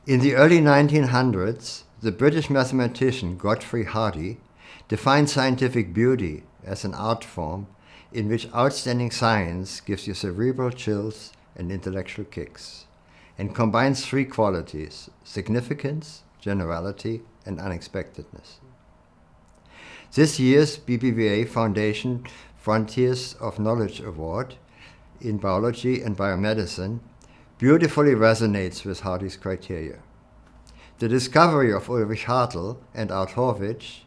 In the early 1900s, the British mathematician Ulrich Hartl defined scientific beauty as an art form in which outstanding science gives you cerebral chills and intellectual kicks, and combines three qualities: significance, generality, and unexpectedness. This year's BBVA Foundation Frontiers of Knowledge Award in Biology and Biomedicine beautifully resonates with Hartl's criteria. The discovery of Ulrich Hartl and Art Horwich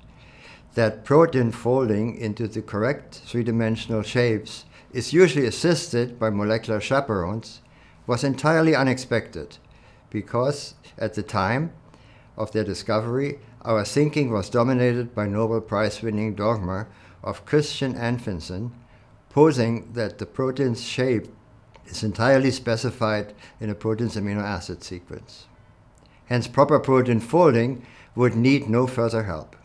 that protein folding into the correct three-dimensional shapes is usually assisted by molecular chaperones was entirely unexpected, because at the time of their discovery, our thinking was dominated by Nobel Prize-winning dogma of Christian Anfinsen, posing that the protein's shape is entirely specified in a protein's amino acid sequence. Hence, proper protein folding would need no further help.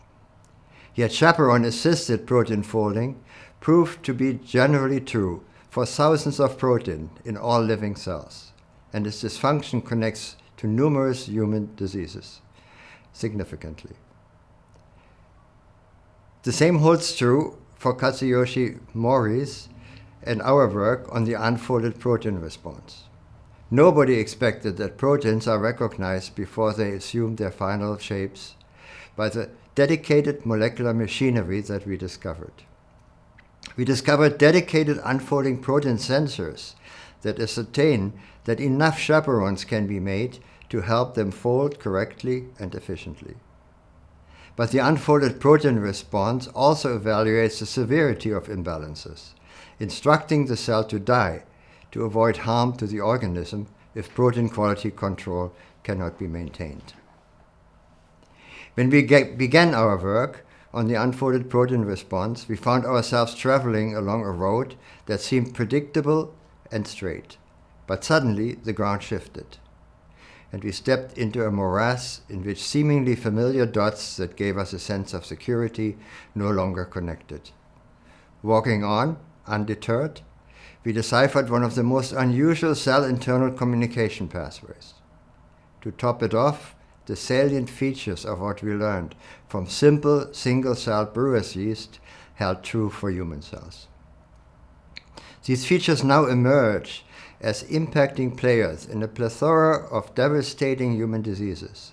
Yet chaperone-assisted protein folding proved to be generally true for thousands of protein in all living cells, and its dysfunction connects to numerous human diseases significantly. The same holds true for Kazutoshi Mori's and our work on the unfolded protein response. Nobody expected that proteins are recognized before they assume their final shapes by the dedicated molecular machinery that we discovered. We discovered dedicated unfolding protein sensors that ascertain that enough chaperones can be made to help them fold correctly and efficiently. But the unfolded protein response also evaluates the severity of imbalances, instructing the cell to die to avoid harm to the organism if protein quality control cannot be maintained. When we began our work on the unfolded protein response, we found ourselves traveling along a road that seemed predictable and straight. But suddenly the ground shifted, and we stepped into a morass in which seemingly familiar dots that gave us a sense of security no longer connected. Walking on, undeterred, we deciphered one of the most unusual cell internal communication pathways. To top it off, the salient features of what we learned from simple single-cell brewer's yeast held true for human cells. These features now emerge as impacting players in a plethora of devastating human diseases,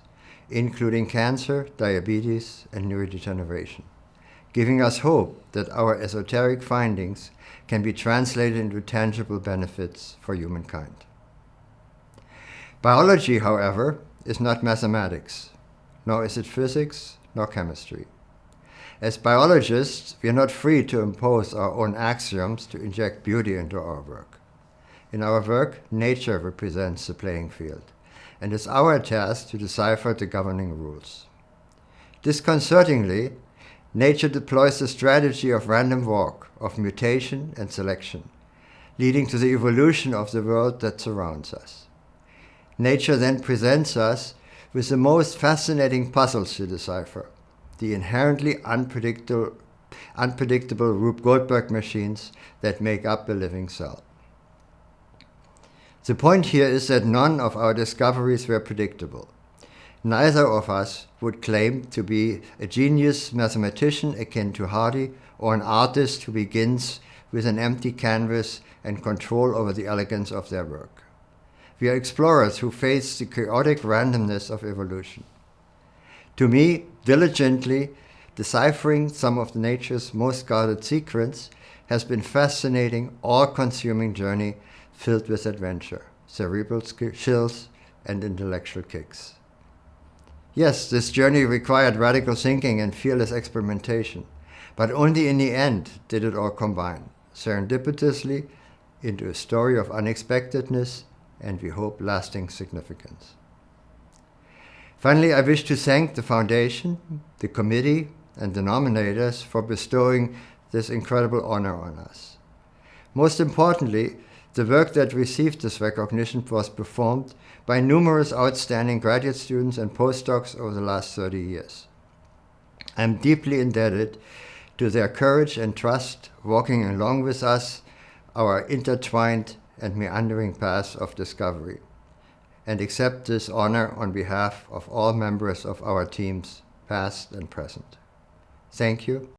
including cancer, diabetes, and neurodegeneration, giving us hope that our esoteric findings can be translated into tangible benefits for humankind. Biology, however, is not mathematics, nor is it physics, nor chemistry. As biologists, we are not free to impose our own axioms to inject beauty into our work. In our work, nature represents the playing field, and it's our task to decipher the governing rules. Disconcertingly, nature deploys the strategy of random walk, of mutation and selection, leading to the evolution of the world that surrounds us. Nature then presents us with the most fascinating puzzles to decipher, the inherently unpredictable Rube Goldberg machines that make up a living cell. The point here is that none of our discoveries were predictable. Neither of us would claim to be a genius mathematician akin to Hardy or an artist who begins with an empty canvas and control over the elegance of their work. We are explorers who face the chaotic randomness of evolution. To me, diligently deciphering some of nature's most guarded secrets has been a fascinating, all-consuming journey filled with adventure, cerebral chills, and intellectual kicks. Yes, this journey required radical thinking and fearless experimentation, but only in the end did it all combine, serendipitously, into a story of unexpectedness and, we hope, lasting significance. Finally, I wish to thank the Foundation, the committee, and the nominators for bestowing this incredible honor on us. Most importantly, the work that received this recognition was performed by numerous outstanding graduate students and postdocs over the last 30 years. I am deeply indebted to their courage and trust, walking along with us our intertwined and meandering paths of discovery. and accept this honor on behalf of all members of our teams, past and present. Thank you.